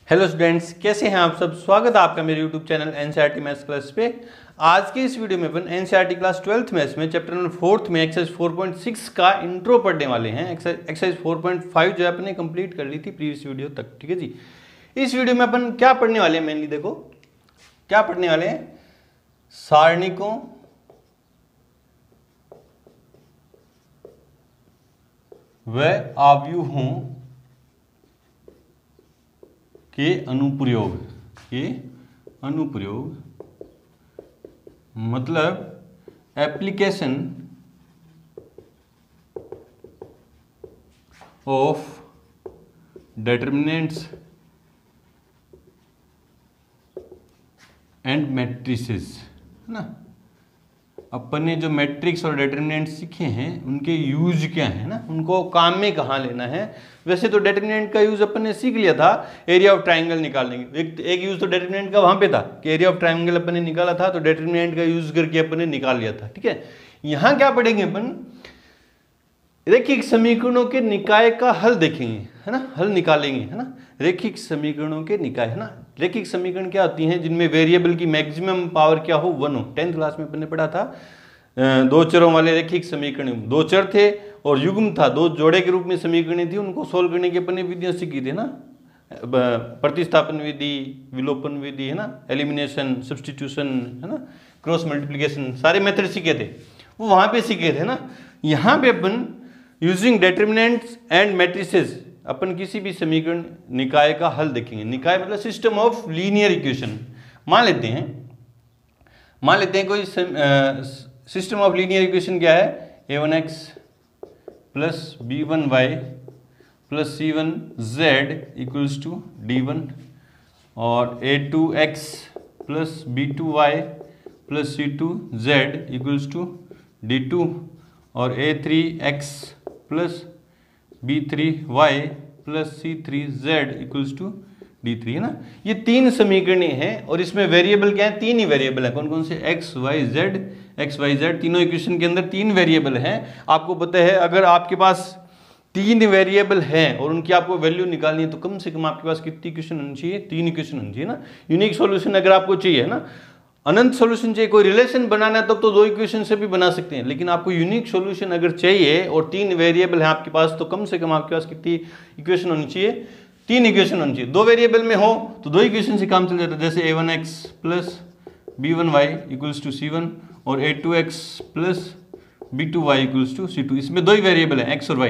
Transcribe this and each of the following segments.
Hello students, कैसे हैं आप सब। स्वागत है आपका मेरे YouTube channel NCERT maths class पे। आज के इस वीडियो में अपन एनसीईआरटी क्लास 12th मैथ्स में चैप्टर नंबर 4 में एक्सरसाइज 4.6 का इंट्रो पढ़ने वाले हैं। एक्सरसाइज 4.5 जो है अपने कंप्लीट कर ली थी प्रीवियस वीडियो तक, ठीक है जी। इस वीडियो में अपन क्या पढ़ने वाले हैं, मेनली देखो क्या पढ़ने वाले हैं, सारणिकों व आव्यूहों के अनुप्रयोग मतलब application of determinants and matrices, है ना। अपन ने जो मैट्रिक्स और डिटरमिनेंट सीखे हैं उनके यूज क्या है ना, उनको काम में कहाँ लेना है। वैसे तो डिटरमिनेंट का यूज अपन ने सीख लिया था एरिया ऑफ ट्राइंगल निकालने के। एक यूज तो डिटरमिनेंट का वहां पे था कि एरिया ऑफ ट्राइंगल अपन ने निकाला था, तो डिटरमिनेंट का यूज करके अपन ने निकाल लिया था, ठीक है। यहाँ क्या पढ़ेंगे अपन, रैखिक समीकरणों के निकाय का हल देखेंगे, है ना, हल निकालेंगे, है ना। रैखिक समीकरणों के निकाय, है ना। रैखिक समीकरण क्या होती हैं, जिनमें वेरिएबल की मैक्सिमम पावर क्या हो, 1 हो। 10th क्लास में अपन ने पढ़ा था दो चरों वाले रैखिक समीकरण। दो चर थे और युग्म था, दो जोड़े के रूप में समीकरण थी। उनको सोल्व करने की अपन ने विधियां सीखी थी ना, प्रतिस्थापन विधि, विलोपन विधि, है ना, एलिमिनेशन, सब्स्टिट्यूशन, है ना, क्रॉस मल्टीप्लिकेशन, सारे मेथड सीखे थे, वो वहां पे सीखे थे ना। यहाँ पे अपन यूजिंग डिटरमिनेंट्स एंड मैट्रिसेस अपन किसी भी समीकरण निकाय का हल देखेंगे। निकाय मतलब सिस्टम ऑफ लीनियर इक्वेशन। मान लेते हैं कोई सिस्टम ऑफ लीनियर इक्वेशन क्या है, a1x plus b1y plus c1z equals to d1 और a2x plus b2y plus c2z equals to d2 और a3x plus b3y plus c3z equals to d3, है ना। ये तीन समीकरण हैं और इसमें वेरिएबल क्या है, तीन ही वेरिएबल है। कौन कौन से, x y z, तीनों इक्वेशन के अंदर तीन वेरिएबल हैं। आपको पता है अगर आपके पास तीन वेरिएबल हैं और उनकी आपको वैल्यू निकालनी है तो कम से कम आपके पास कितनी इक्वेशन होनी चाहिए, तीन इक्वेशन होनी चाहिए ना। यूनिक सॉल्यूशन अगर आपको चाहिए, है ना, अनंत सॉल्यूशन चाहिए, कोई रिलेशन बनाना है तब तो दो इक्वेशन से भी बना सकते हैं, लेकिन आपको यूनिक सॉल्यूशन अगर चाहिए और तीन वेरिएबल है आपके पास तो कम से कम आपके पास कितनी इक्वेशन होनी चाहिए, तीन इक्वेशन होनी चाहिए। दो वेरिएबल में हो तो दो इक्वेशन से काम चल जाता है, जैसे a1x plus b1y equals to c1 और a2x plus b2y equals to c2। इसमें दो ही वेरिएबल है, x और y,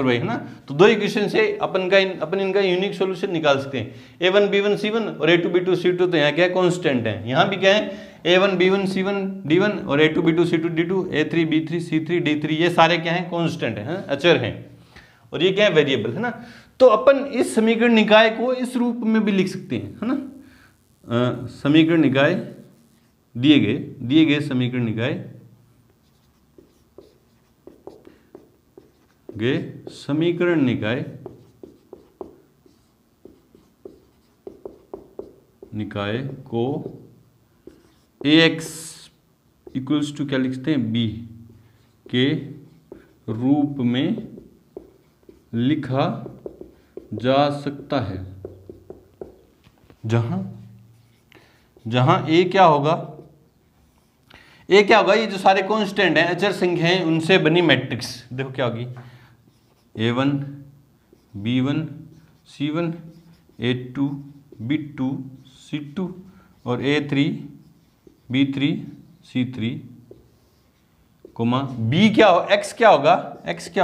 है ना। तो दो इक्वेशन से अपन इनका यूनिक सॉल्यूशन निकाल सकते हैं। a1 b1 c1 और a2 b2 c2 तो यहाँ क्या है, कांस्टेंट है। यहाँ भी क्या है, a1 b1 c1 d1 और a2 b2 c2 d2, a3 b3 c3 d3, ये सारे क्या हैं, कांस्टेंट हैं, अचर हैं, और ये क्या है, वेरिएबल, है ना। तो अपन इस समीकरण निकाय को इस रूप में भी लिख सकते हैं, है ना। समीकरण निकाय दिए गए समीकरण निकाय को ax इक्वल्स टू क्या लिखते हैं, b के रूप में लिखा जा सकता है, जहां a क्या होगा, ये जो सारे कांस्टेंट हैं, अचर संख्या हैं, उनसे बनी मैट्रिक्स। देखो क्या होगी, a1 b1 c1 a2 b2 c2 और a3 b3 c3, b क्या हो, x क्या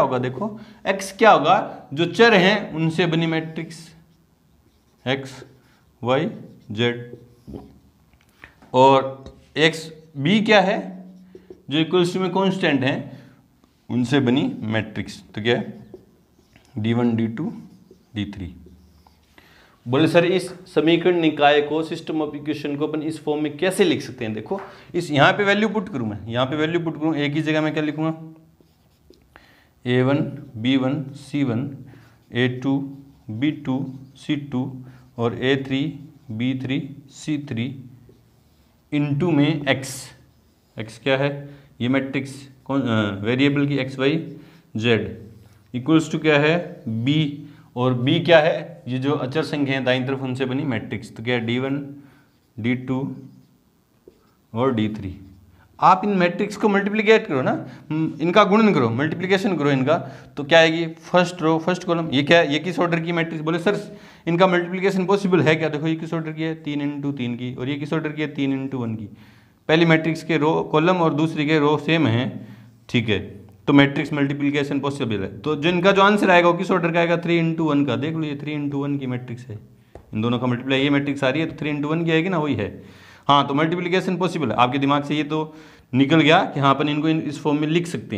होगा, देखो x क्या होगा, जो चर हैं उनसे बनी मैट्रिक्स x y z, और b क्या है, जो इक्वल्स टू में कांस्टेंट हैं, उनसे बनी मैट्रिक्स। तो क्या है, d1 d2 d3। बोले सर इस समीकरण निकाय को, सिस्टम ऑफ इक्वेशन को अपन इस फॉर्म में कैसे लिख सकते हैं। देखो इस यहाँ पे वैल्यू पुट करूँ मैं, एक ही जगह में क्या लिखूंगा, a1 b1 c1 a2 b2 c2 और a3 b3 c3 इंटू में x क्या है, ये मैट्रिक्स वेरिएबल की x y z equals to क्या है, b और बी क्या है, ये जो अचर संख्या है दाईं तरफ उनसे बनी मैट्रिक्स। तो क्या है D1 D2 और D3। आप इन मैट्रिक्स को मल्टीप्लिकेट करो ना, इनका गुणन करो, मल्टीप्लिकेशन करो इनका, तो क्या आएगी, फर्स्ट रो फर्स्ट कॉलम। ये क्या है, ये किस ऑर्डर की मैट्रिक्स, बोले सर इनका मल्टीप्लिकेशन पॉसिबल है क्या, देखो ये किस ऑर्डर की है, 3 × 3 की, और ये किस ऑर्डर की है, 3 × 1 की। पहली मैट्रिक्स के रो कॉलम और दूसरी के रो सेम है, ठीक है, तो मैट्रिक्स मल्टीप्लिकेशन पॉसिबल है। तो जो इनका जो आंसर आएगा वो किस ऑर्डर का आएगा, 3 × 1 का। देख लो ये 3 × 1 की मैट्रिक्स है, इन दोनों का मल्टीप्लाई, ये मैट्रिक्स आ रही है तो 3 × 1 की आएगी ना, वही है। हाँ, तो मल्टीप्लिकेशन पॉसिबल है। आपके दिमाग से ये तो निकल गया कि हाँ अपन इनको इस फॉर्म में लिख सकते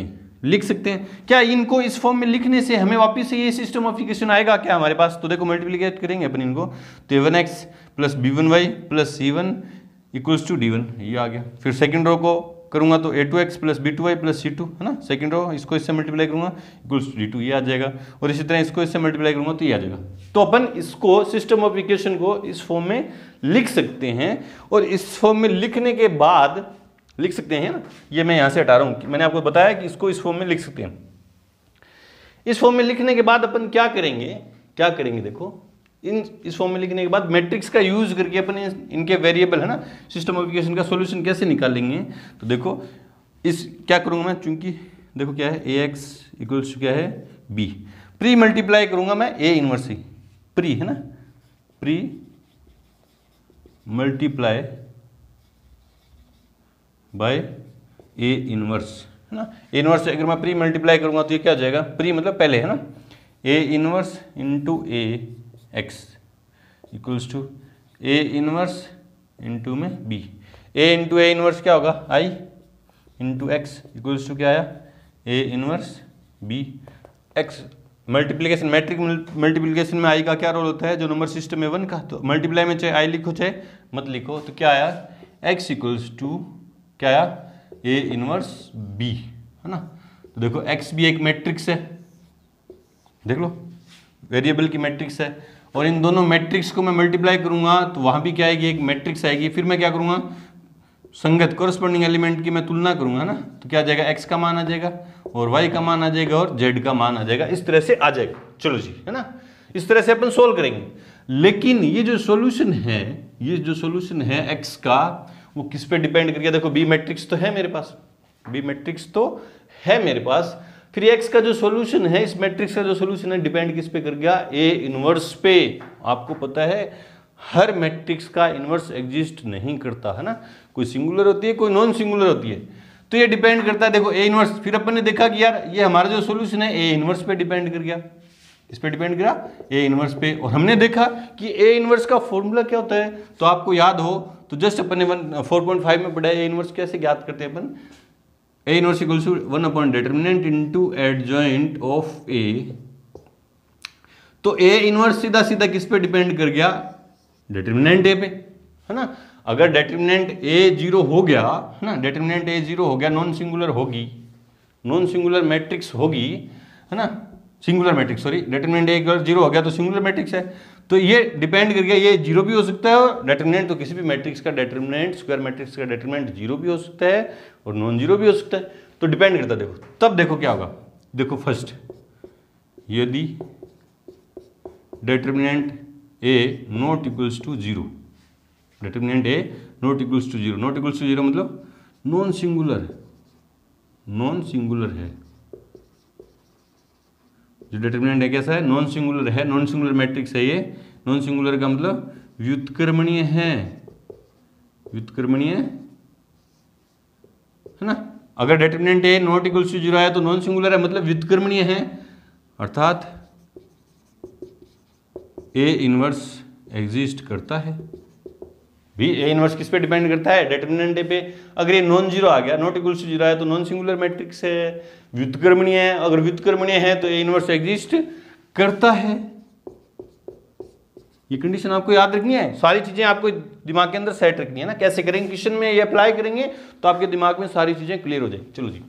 हैं। क्या इनको इस फॉर्म में लिखने से हमें वापस से ये सिस्टम ऑफ इक्वेशन आएगा क्या हमारे पास, तो देखो मल्टीप्लिकेट करेंगे अपन इनको, तो A1x + B1y + C1 = D1, ये आ गया। फिर सेकंड रो को करूंगा तो A2x + B2y + C2, है ना, सेकंड रो, इसको इससे मल्टीप्लाई करूंगा = D2, ये आ जाएगा। और इसी तरह इसको इससे मल्टीप्लाई करूंगा तो ये आ जाएगा। तो अपन इसको सिस्टम ऑफ इक्वेशन को इस फॉर्म में लिख सकते हैं, और इस फॉर्म में लिखने के बाद लिख सकते हैं ना, ये मैं यहाँ से हटा रहा हूँ, मैंने आपको बताया कि इसको इस फॉर्म में लिख सकते हैं। इस फॉर्म में लिखने के बाद अपन क्या करेंगे देखो, इस फॉर्म में लिखने के बाद मैट्रिक्स का यूज करके अपन इनके वेरिएबल, है ना, सिस्टम ऑफ इक्वेशन का सॉल्यूशन कैसे निकालेंगे। तो देखो इस क्या करूँगा मैं, चूंकि देखो क्या है, AX = क्या है, B, प्री मल्टीप्लाई करूँगा मैं A इनवर्स से, प्री, है ना, pre multiply by A inverse, है ना। A इनवर्स अगर मैं प्री मल्टीप्लाई करूंगा तो ये क्या हो जाएगा, प्री मतलब पहले, है ना, A inverse × AX = A inverse × में B। A × A इनवर्स क्या होगा, I × X = क्या आया, A inverse B X। Multiplication, matrix multiplication में I का क्या रोल होता है, जो नंबर सिस्टम है 1 का, तो मल्टीप्लाई में चाहे I लिखो चाहे मत लिखो, तो क्या आया, X = क्या आया, A इनवर्स B, है ना। तो देखो X भी एक मैट्रिक्स है, देख लो वेरिएबल की मैट्रिक्स है, और इन दोनों मैट्रिक्स को मैं मल्टीप्लाई करूंगा तो वहां भी क्या आएगी, एक मैट्रिक्स आएगी। फिर मैं क्या करूंगा, संगत कोरस्पॉन्डिंग एलिमेंट की मैं तुलना करूंगा ना, तो क्या आ जाएगा, X का मान आ जाएगा और Y का मान आ जाएगा और Z का मान आ जाएगा, इस तरह से आ जाएगा। चलो जी, है ना, इस तरह से अपन सोल्व करेंगे। लेकिन ये जो सॉल्यूशन है X का, वो किस पे डिपेंड कर गया, देखो B मैट्रिक्स तो है मेरे पास, फिर X का जो सॉल्यूशन है, इस मैट्रिक्स का जो सॉल्यूशन है, डिपेंड किस पे कर गया, A इनवर्स पे। आपको पता है हर मैट्रिक्स का इनवर्स एग्जिस्ट नहीं करता, है ना, कोई सिंगुलर होती है, कोई नॉन सिंगुलर होती है, तो ये डिपेंड करता है, देखो A इनवर्स। फिर अपन ने देखा कि यार ये हमारा जो सॉल्यूशन है A इनवर्स पे डिपेंड कर गया, इस पे डिपेंड करा A इनवर्स पे, और हमने देखा कि A इनवर्स का फॉर्मूला क्या होता है, तो आपको याद हो तो जस्ट अपन ने 4.5 में पढ़ा है A इनवर्स कैसे ज्ञात करते हैं अपन, A inverse = 1 determinant × adjoint of A। तो A इनवर्स सीधा सीधा किस पे डिपेंड कर गया, डिटरमिनेंट A पे, है ना। अगर डिटरमिनेंट A 0 हो गया, है ना, डिटरमिनेंट A 0 हो गया, नॉन सिंगुलर मैट्रिक्स होगी, है ना, singular matrix, sorry, determinant A अगर 0 हो गया तो सिंगुलर मैट्रिक्स है, तो ये डिपेंड कर गया, ये 0 भी हो सकता है, और डिटरमिनेंट तो किसी भी मैट्रिक्स का डिटरमिनेंट, स्क्वायर मैट्रिक्स का डिटरमिनेंट 0 भी हो सकता है और नॉन 0 भी हो सकता है, तो डिपेंड करता है। देखो तब देखो क्या होगा, देखो फर्स्ट, यदि डिटरमिनेंट A ≠ 0, डिटरमिनेंट A ≠ 0 मतलब नॉन सिंगुलर है, जो डिटरमिनेंट है कैसा है, नॉन सिंगुलर है, नॉन सिंगुलर मैट्रिक्स है ये। नॉन सिंगुलर का मतलब व्युत्क्रमणीय है ना। अगर डिटरमिनेंट A ≠ 0 है तो नॉन सिंगुलर है, मतलब व्युत्क्रमणीय है, अर्थात A इनवर्स एग्जिस्ट करता है। भी A इनवर्स किस पे डिपेंड करता है, डिटरमिनेंट A पे। अगर ये नॉन जीरो आ गया, ≠ 0 है, तो नॉन सिंगुलर मैट्रिक्स है, व्युत्क्रमणीय है। अगर व्युत्क्रमणीय है तो A इनवर्स एग्जिस्ट करता है। ये कंडीशन आपको याद रखनी है, सारी चीजें आपको दिमाग के अंदर सेट रखनी है ना। कैसे करेंगे, क्वेश्चन में ये अप्लाई करेंगे तो आपके दिमाग में सारी चीजें क्लियर हो जाएगी। चलो जी,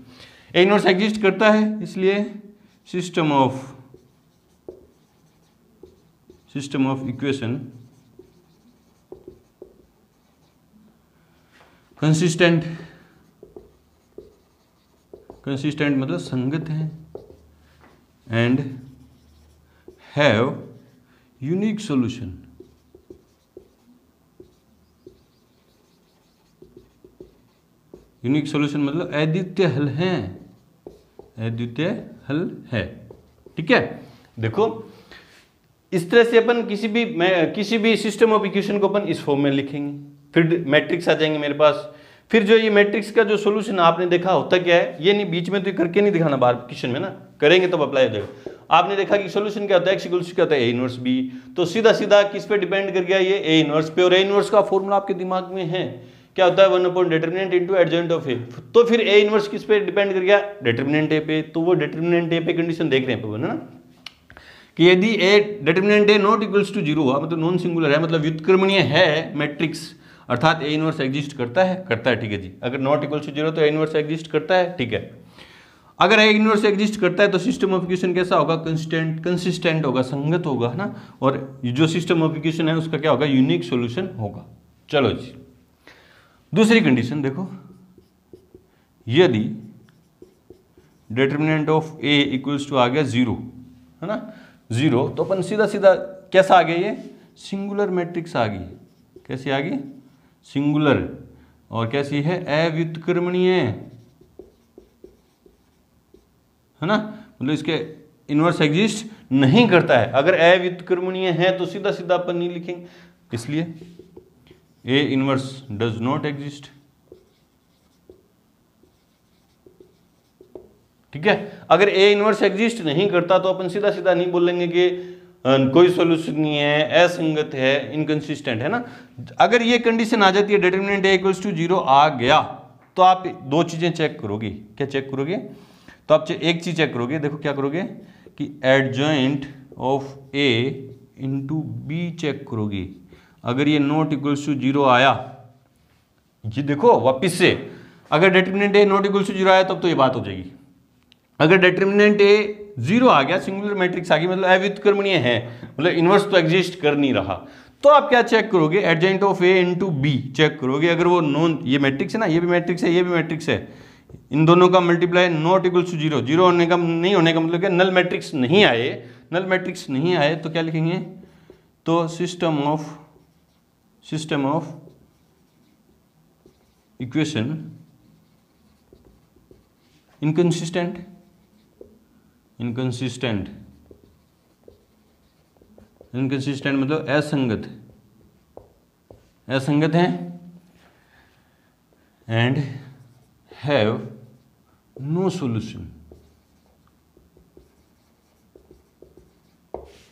A इनवर्स एग्जिस्ट करता है, इसलिए सिस्टम ऑफ इक्वेशन कंसिस्टेंट मतलब संगत है, and have unique solution. Unique solution मतलब अद्वितीय हल है, अद्वितीय हल है। ठीक है, देखो इस तरह से अपन किसी भी सिस्टम ऑफ इक्वेशन को अपन इस फॉर्म में लिखेंगे, फिर मैट्रिक्स आ जाएंगे मेरे पास। फिर जो ये मैट्रिक्स का जो सॉल्यूशन आपने देखा होता क्या है, ये नहीं बीच में तो करके नहीं दिखाना बाहर क्वेश्चन में ना, करेंगे तब अप्लाई हो जाएगा। आपने देखा कि सॉल्यूशन क्या होता है, x इक्वल्स क्या होता है, a इनवर्स b। तो सीधा सीधा किस पे डिपेंड कर गया, ये a इनवर्स पे। और a इनवर्स का फॉर्मूला आपके दिमाग में है, क्या होता है 1/डिटरमिनेंट इनटू एडजॉइंट ऑफ a। तो फिर a इनवर्स किस पे डिपेंड कर गया, डिटरमिनेंट a पे। तो वो डिटरमिनेंट a पे कंडीशन देख रहे हैं अपन ना, कि यदि a determinant a not equals to 0 हुआ, मतलब नॉन सिंगुलर है, मतलब व्युत्क्रमणीय है मैट्रिक्स, अर्थात a इनवर्स एग्जिस्ट करता है, ठीक है जी। अगर नॉट इक्वल्स टू 0 तो a इनवर्स एग्जिस्ट करता है, ठीक है। अगर a इनवर्स एग्जिस्ट करता है तो सिस्टम ऑफ इक्वेशन कैसा होगा, कंसिस्टेंट होगा, संगत होगा, है ना। और जो सिस्टम ऑफ इक्वेशन है उसका क्या होगा, यूनिक सॉल्यूशन होगा। चलो जी, दूसरी कंडीशन देखो, यदि determinant of a equals to आ गया 0, है ना, 0, तो अपन सीधा सीधा कैसा आ गया, ये सिंगुलर मैट्रिक्स आ गई। कैसी आ गई, सिंगुलर। और कैसी है, अव्युत्क्रमणीय, है ना, मतलब इसके इनवर्स एग्जिस्ट नहीं करता है। अगर अव्युत्क्रमणीय है तो सीधा सीधा अपन नहीं लिखेंगे, इसलिए a inverse does not exist. ठीक है, अगर a इनवर्स एग्जिस्ट नहीं करता तो अपन सीधा सीधा नहीं बोलेंगे कि कोई सॉल्यूशन नहीं है, असंगत है, इनकंसिस्टेंट है ना। अगर ये कंडीशन आ जाती है, डिटरमिनेंट a इक्वल्स टू 0 आ गया, तो आप दो चीजें चेक करोगे। क्या चेक करोगे, तो आप एक चीज चेक करोगे, देखो क्या करोगे कि adjoint of a into B check करोगे। अगर ये नॉट इक्वल्स टू 0 आया, ये देखो वापिस से, अगर determinant a not equals to 0 आया तब तो ये बात हो जाएगी। अगर डिटरमिनेंट a 0 आ गया, सिंगुलर मैट्रिक्स आ गई, मतलब अव्युत्क्रमणीय है, मतलब इनवर्स तो एग्जिस्ट कर नहीं रहा, तो आप क्या चेक करोगे, adjoint of a into B check करोगे। अगर वो नॉन, ये मैट्रिक्स है ना, ये भी मैट्रिक्स है, ये भी मैट्रिक्स है, इन दोनों का मल्टीप्लाई नॉट इक्वल टू 0, 0 होने का नहीं होने का मतलब क्या, नल मैट्रिक्स नहीं आए, नल मैट्रिक्स नहीं आए तो क्या लिखेंगे, तो सिस्टम ऑफ इक्वेशन इनकंसिस्टेंट मतलब असंगत है, एंड हैव नो सॉल्यूशन।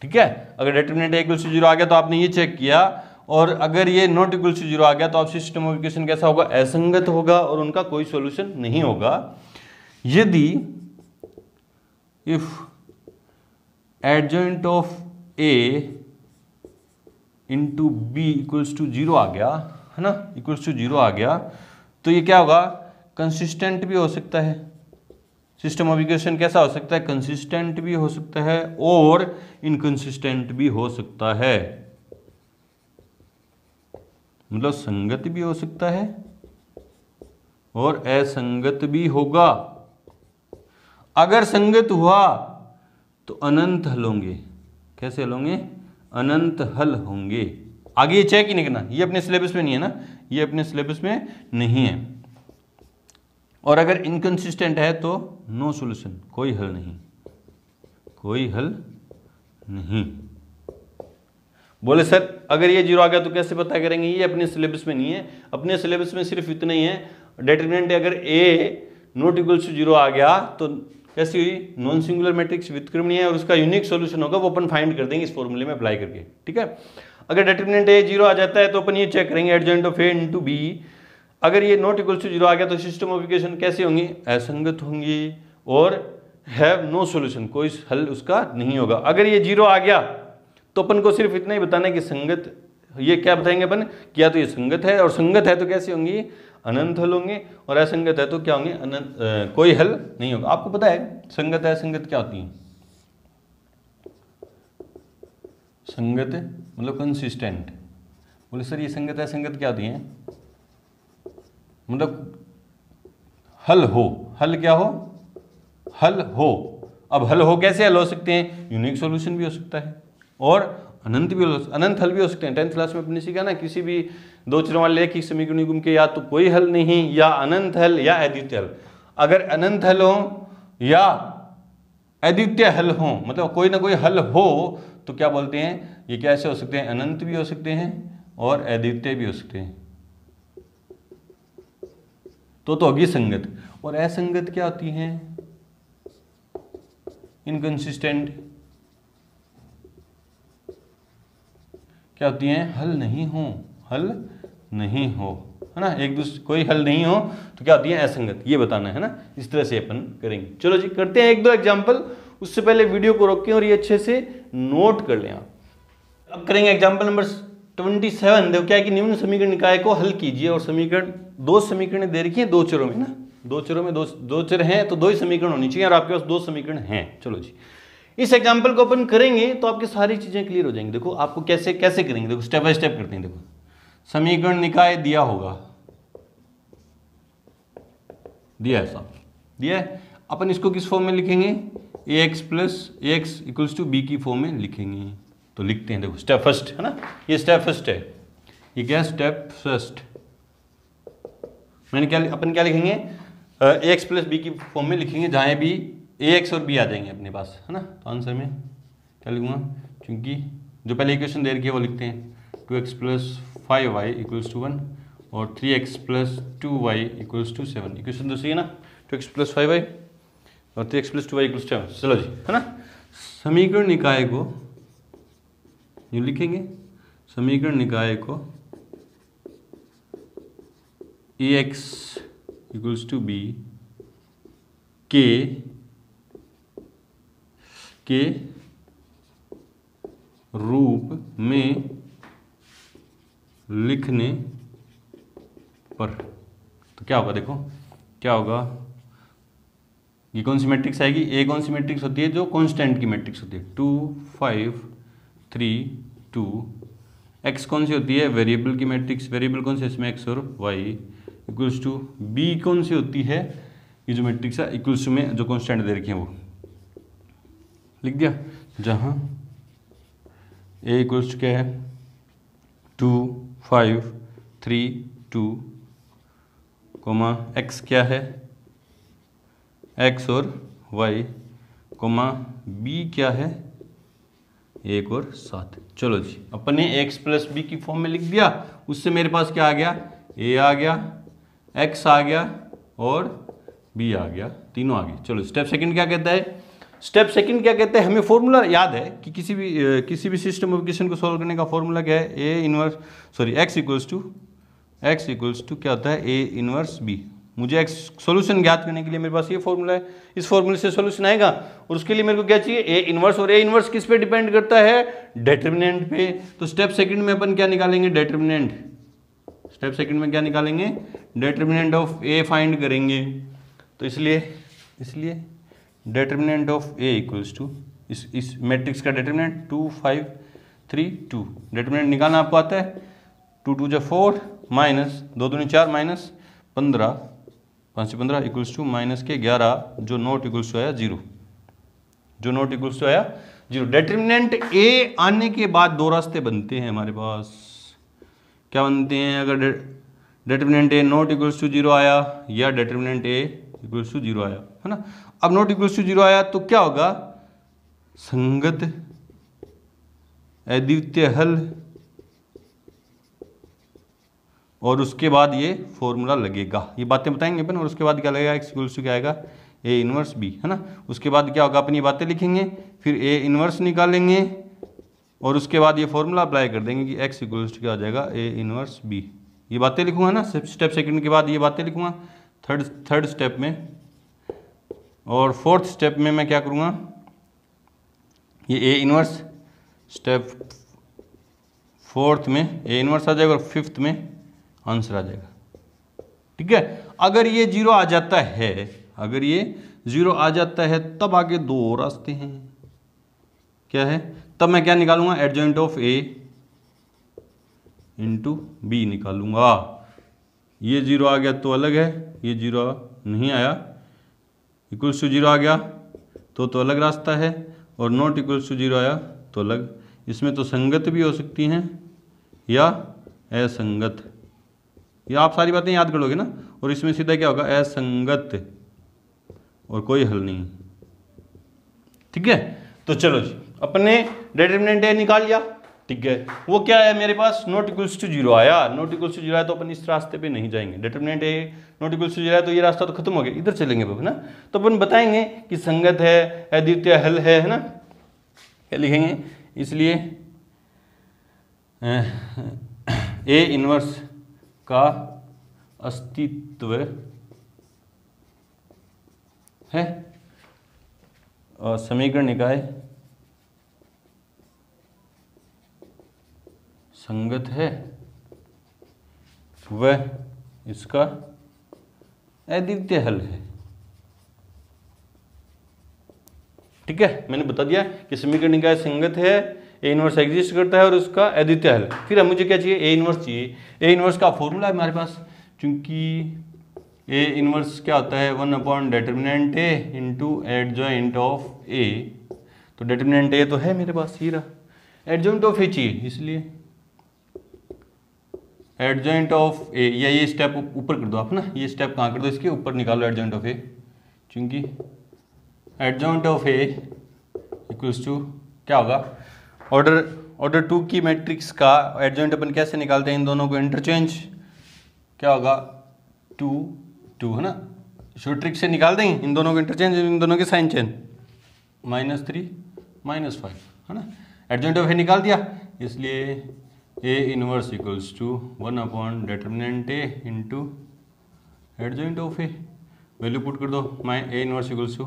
ठीक है, अगर डिटरमिनेंट a इक्वल्स टू 0 आ गया तो आपने ये चेक किया, और अगर ये नॉट इक्वल्स टू 0 आ गया तो आप सिस्टम ऑफ इक्वेशन कैसा होगा, असंगत होगा और उनका कोई सॉल्यूशन नहीं होगा। यदि if adjoint of a into B equals to 0 आ गया, है ना, इक्वल्स टू 0 आ गया, तो ये क्या होगा, कंसिस्टेंट भी हो सकता है। सिस्टम ऑफ इक्वेशन कैसा हो सकता है, कंसिस्टेंट भी हो सकता है और इनकंसिस्टेंट भी हो सकता है, मतलब संगत भी हो सकता है और असंगत भी होगा। अगर संगत हुआ तो अनंत हल होंगे। कैसे हल होंगे, अनंत हल होंगे। आगे ये चेक ही नहीं करना, ये अपने सिलेबस में नहीं है ना, ये अपने सिलेबस में नहीं है। और अगर इनकंसिस्टेंट है तो नो सॉल्यूशन, कोई हल नहीं। बोले सर अगर ये 0 आ गया तो कैसे पता करेंगे, ये अपने सिलेबस में नहीं है। अपने सिलेबस में सिर्फ इतना ही है, डिटरमिनेंट अगर a नॉट इक्वल्स टू 0 आ गया तो कैसी हुई, नॉन सिंगुलर मैट्रिक्स, व्युत्क्रमणीय है, और उसका यूनिक सॉल्यूशन होगा, वो अपन फाइंड कर देंगे इस फॉर्मूले में अप्लाई करके। ठीक है, अगर डिटरमिनेंट a 0 आ जाता है तो अपन ये चेक करेंगे, adjoint of a into B. अगर ये नॉट इक्वल्स टू 0 आ गया तो सिस्टम ऑफ इक्वेशन कैसे होंगी, असंगत होंगी और हैव नो सॉल्यूशन, कोई हल उसका नहीं होगा। अगर ये 0 आ गया तो अपन को सिर्फ इतना ही बताना है कि संगत, ये क्या बताएंगे अपन, क्या तो ये संगत है, और संगत है तो कैसे होंगी, अनंत हल होंगे, और असंगत है तो क्या होंगे, अनंत कोई हल नहीं होगा। आपको पता है संगत है असंगत क्या होती है, संगत मतलब कंसिस्टेंट। बोले सर ये संगत है असंगत क्या होती है, मतलब हल हो, हल क्या हो, हल हो। अब हल हो कैसे हल हो सकते हैं, यूनिक सॉल्यूशन भी हो सकता है और अनंत भी अनंत हल भी हो सकते हैं। 10th क्लास में अपने सीखा ना, किसी भी दो चरों वाले रैखिक समीकरण के या तो कोई हल नहीं, या अनंत हल, या अद्वितीय हल। अगर अनंत हल हो या अद्वितीय हल हो, मतलब कोई ना कोई हल हो, तो क्या बोलते हैं, ये कैसे हो सकते हैं, अनंत भी हो सकते हैं और अद्वितीय भी हो सकते हैं। तो होगी संगत। और असंगत क्या होती हैं, इनकंसिस्टेंट क्या होती हैं, हल नहीं हो, हल नहीं हो, है ना, एक दूसरे कोई हल नहीं हो तो क्या होती है, असंगत, ये बताना है ना। इस तरह से अपन करेंगे। चलो जी करते हैं एक दो एग्जांपल। उससे पहले वीडियो को रोकें और ये अच्छे से नोट कर लें आप। अब करेंगे एग्जांपल नंबर 27। देखो क्या है कि निम्न समीकरण निकाय को हल कीजिए। और समीकरण, दो समीकरण दे रखी है दो चरों में ना, दो चरों में दो चर हैं तो दो ही समीकरण होनी चाहिए, और आपके पास दो समीकरण हैं। चलो जी इस एग्जाम्पल को अपन करेंगे तो आपकी सारी चीजें क्लियर हो जाएंगी। देखो आपको कैसे कैसे करेंगे, देखो स्टेप बाय स्टेप करते हैं। देखो समीकरण निकाय दिया होगा, दिया है साहब, दिया है। अपन इसको किस फॉर्म में लिखेंगे, ax plus X equals to B की फॉर्म में लिखेंगे। तो लिखते हैं, देखो स्टेप फर्स्ट है ना, ये स्टेप फर्स्ट है। ये क्या है, स्टेप फर्स्ट। मैंने क्या, अपन क्या लिखेंगे, ax प्लस बी की फॉर्म में लिखेंगे, जहाँ भी ax और b आ जाएंगे अपने पास, है ना। तो आंसर में क्या लिखूंगा, क्योंकि जो पहले इक्वेशन दे रखी है वो लिखते हैं 2x plus 5y equals to 1 और 3x plus 2y equals to 7। Equation तो सही है ना, 2x प्लस 5y और 3x plus 2y equals to 7। चलो जी, है ना। समीकरण निकाय को यूँ लिखेंगे, समीकरण निकाय को ax इक्वल्स टू b के रूप में लिखने पर तो क्या होगा, देखो क्या होगा, ये कौन सी मैट्रिक्स आएगी, ए कौन सी मैट्रिक्स होती है, जो कांस्टेंट की मैट्रिक्स होती है, 2 5 3 2। एक्स कौन सी होती है, वेरिएबल की मैट्रिक्स, वेरिएबल कौन सी है इसमें, एक्स और वाई इक्वल्स टू बी कौन सी होती है, ये जो मैट्रिक्स है इक्वल्स टू में जो कांस्टेंट दे रखे हैं वो लिख दिया, जहाँ ए इक्वल्स टू क्या है 2 5 3 2 कोमा एक्स क्या है एक्स और वाई कोमा बी क्या है 1 और 7। चलो जी अपन ने एक्स प्लस बी की फॉर्म में लिख दिया। उससे मेरे पास क्या आ गया, ए आ गया, एक्स आ गया और बी आ गया, तीनों आ गए। चलो स्टेप सेकंड क्या कहता है, स्टेप सेकंड क्या कहते हैं, हमें फॉर्मूला याद है कि किसी भी सिस्टम ऑफ इक्वेशन को सॉल्व करने का फॉर्मूला क्या है, A inverse X equals to क्या होता है, ए इनवर्स बी। मुझे एक्स सॉल्यूशन ज्ञात करने के लिए मेरे पास ये फॉर्मूला है, इस फॉर्मूले से सॉल्यूशन आएगा। और उसके लिए मेरे को क्या चाहिए, ए इनवर्स। और ए इनवर्स किस पे डिपेंड करता है, डिटरमिनेंट पे। तो स्टेप सेकंड में अपन क्या निकालेंगे, डिटरमिनेंट। स्टेप सेकंड में क्या निकालेंगे, डिटरमिनेंट ऑफ ए फाइंड करेंगे। तो इसलिए determinant of A equals to इस मैट्रिक्स का डिटरमिनेंट 2 5 3 2। डिटरमिनेंट निकालना आपको आता है, 2 2 जा 4 माइनस 2 2 4 माइनस 15 5 से 15 इक्वल्स टू माइनस के 11 जो नॉट इक्वल्स टू आया 0, जो नॉट इक्वल्स टू आया 0। डिटरमिनेंट ए आने के बाद दो रास्ते बनते हैं हमारे पास, क्या बनते हैं, अगर determinant A not equals to 0 आया या डिटरमिनेंट ए इक्वल्स टू 0 आया, है ना। अब नॉट इक्वल्स टू 0 आया तो क्या होगा, संगत अद्वितीय हल, और उसके बाद ये फॉर्मूला लगेगा, ये बातें बताएंगे अपन। और उसके बाद क्या लगेगा, एक्स इक्वल्स टू क्या आएगा, ए इनवर्स बी, है ना। उसके बाद क्या होगा, अपनी बातें लिखेंगे, फिर ए इनवर्स निकालेंगे और उसके बाद ये फॉर्मूला अप्लाई कर देंगे कि एक्स इक्वल्स टू क्या हो जाएगा, ए इनवर्स बी। ये बातें लिखूंगा ना, स्टेप सेकंड के बाद ये बातें लिखूंगा थर्ड स्टेप में। और फोर्थ स्टेप में मैं क्या करूँगा, ये ए इनवर्स स्टेप फोर्थ में ए इनवर्स आ जाएगा और फिफ्थ में आंसर आ जाएगा, ठीक है। अगर ये 0 आ जाता है, अगर ये 0 आ जाता है तब आगे दो रास्ते हैं, क्या है, तब मैं क्या निकालूंगा, adjoint of A into B निकालूंगा। ये 0 आ गया तो अलग है, ये 0 नहीं आया इक्वल्स टू 0 आ गया तो अलग रास्ता है, और नॉट इक्वल्स टू 0 आया तो अलग। इसमें तो संगत भी हो सकती हैं या असंगत, या आप सारी बातें याद कर लोगे ना। और इसमें सीधा क्या होगा, असंगत, और कोई हल नहीं। ठीक है, तो चलो जी, अपने डिटरमिनेंट ए निकाल लिया। ठीक है, वो क्या है मेरे पास, नॉट इक्वल्स टू जीरो आया। नॉट इक्वल्स टू जीरो आया तो अपन इस रास्ते पे नहीं जाएंगे। Determinant A not equals to zero आया तो ये रास्ता तो खत्म हो गया, इधर चलेंगे अब, है ना। तो अपन बताएंगे कि संगत है, अद्वितीय हल है ना। क्या लिखेंगे, इसलिए ए इनवर्स का अस्तित्व है और समीकरण निकाय संगत है, वह इसका अद्वितीय हल है। ठीक है, मैंने बता दिया कि समीकरण निकाय संगत है, ए इनवर्स एग्जिस्ट करता है और उसका अद्वितीय हल। फिर अब मुझे क्या चाहिए, ए इनवर्स चाहिए। ए इनवर्स का फॉर्मूला है हमारे पास, क्योंकि ए इनवर्स क्या होता है, 1 upon determinant A into adjoint of A. तो डिटरमिनेंट ए तो है मेरे पास, ये रहा। एडजॉइंट ऑफ ए चाहिए, इसलिए एडजॉइंट ऑफ ए, या ये स्टेप ऊपर कर दो आप ना, ये स्टेप कहाँ कर दो, इसके ऊपर निकालो एडजॉइंट ऑफ ए, क्योंकि adjoint of A equals to क्या होगा, ऑर्डर 2 की मैट्रिक्स का एडजॉइंट अपन कैसे निकालते हैं, इन दोनों को इंटरचेंज, क्या होगा 2 2, है ना। शॉर्ट ट्रिक से निकाल देंगे इन दोनों को इंटरचेंज, इन दोनों के साइन चेंज, -3 -5, है ना। एडजॉइंट ऑफ ए निकाल दिया, इसलिए A inverse equals to 1 upon determinant A into adjoint of A. Value put कर दो, A inverse equals to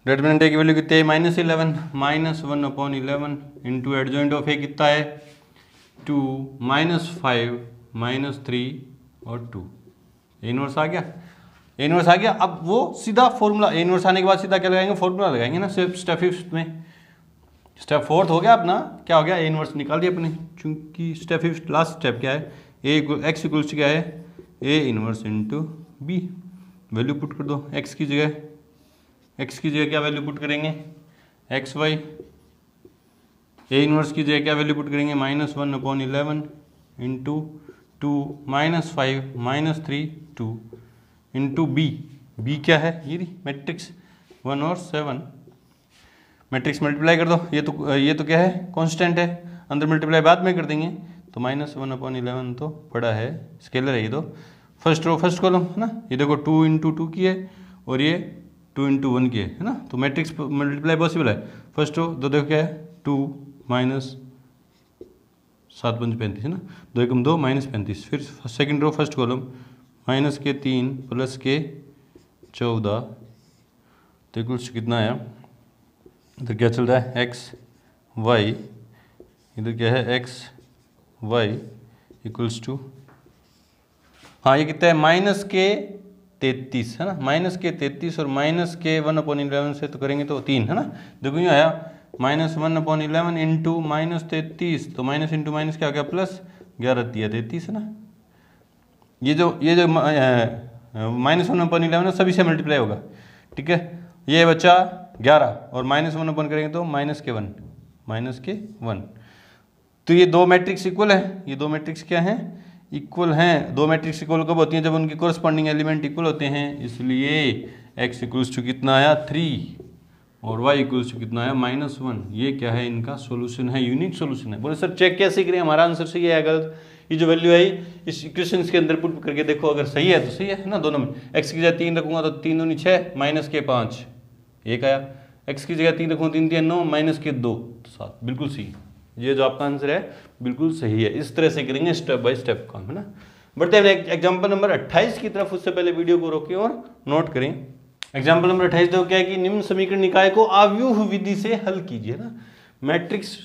determinant A की वैल्यू कितनी है, -11, -1 upon 11 into adjoint of A कितना है 2, -5 -3 और 2। ए इनवर्स आ गया, ए इनवर्स आ गया। अब वो सीधा फॉर्मूला, ए इनवर्स आने के बाद सीधा क्या लगाएंगे, फॉर्मूला लगाएंगे ना। सिर्फ स्टेप 5 में, स्टेप 4 हो गया अपना, क्या हो गया, ए इनवर्स निकाल दिया अपने, क्योंकि स्टेप 5 लास्ट स्टेप क्या है, ए एक्स इक्वल्स क्या है, A inverse into B. Value put कर दो, एक्स की जगह क्या वैल्यू पुट करेंगे, एक्स वाई। ए इनवर्स की जगह क्या वैल्यू पुट करेंगे, -1 अपॉन 11 इंटू 2 -5 -3 2 इंटू बी क्या है, ये मैट्रिक्स 1 और 7। मैट्रिक्स मल्टीप्लाई कर दो, ये तो क्या है, कांस्टेंट है, अंदर मल्टीप्लाई बाद में कर देंगे। तो -1 अपॉन 11 तो पड़ा है, स्केलर है ये तो। फर्स्ट रो फर्स्ट कॉलम, है ना। ये देखो 2 इंटू 2 की है और ये 2 इंटू 1 की है ना। तो मैट्रिक्स मल्टीप्लाई पॉसिबल है। फर्स्ट रो तो देखो क्या है, 2 -7 5 35, है ना। 2 एकम 2 -35। फिर सेकंड रो फर्स्ट कॉलम, -3 +14, तो इक्वल्स कितना आया, इधर क्या चल रहा है, एक्स वाई, इधर क्या है एक्स वाई इक्वल्स टू, हाँ ये कितना है, -33, है ना। -33 और -1 अपॉन 11 से तो करेंगे तो 3, है ना। देखो यूँ आया, -1 अपॉन 11 इंटू -33, तो माइनस इंटू माइनस क्या हो गया, +11 33, है ना। ये जो -1 अपॉन 11 सभी से मल्टीप्लाई होगा, ठीक है। ये बचा 11 और -1 अपन करेंगे तो -1। तो ये दो मैट्रिक्स इक्वल है, ये दो मैट्रिक्स क्या हैं, इक्वल हैं। दो मैट्रिक्स इक्वल कब होती हैं, जब उनके कोरस्पॉन्डिंग एलिमेंट इक्वल होते हैं। इसलिए x इक्वल्स टू कितना आया 3 और y इक्वल्स टू कितना आया -1। ये क्या है, इनका सॉल्यूशन है, यूनिक सॉल्यूशन है। बोले सर चेक कैसे करें, हमारा आंसर सही है या गलत। ये जो वैल्यू आई इस इक्वेशन के अंदर पुट करके देखो, अगर सही है तो सही है ना। दोनों में x की जगह 3 रखूंगा तो 3 दूनी 6 -5 1 आया। x की जगह 3 रखूंगा 3 3 9 -2 तो 7, बिल्कुल सही। ये जो आपका आंसर है बिल्कुल सही है। इस तरह से करेंगे स्टेप बाय स्टेप काम, है ना। बढ़ते हैं एग्जाम्पल नंबर 28 की तरफ। उससे पहले वीडियो को रोकें और नोट करें। एग्जाम्पल नंबर 28 देखो क्या है कि निम्न समीकरण निकाय को आव्यूह विधि से हल कीजिए ना। मैट्रिक्स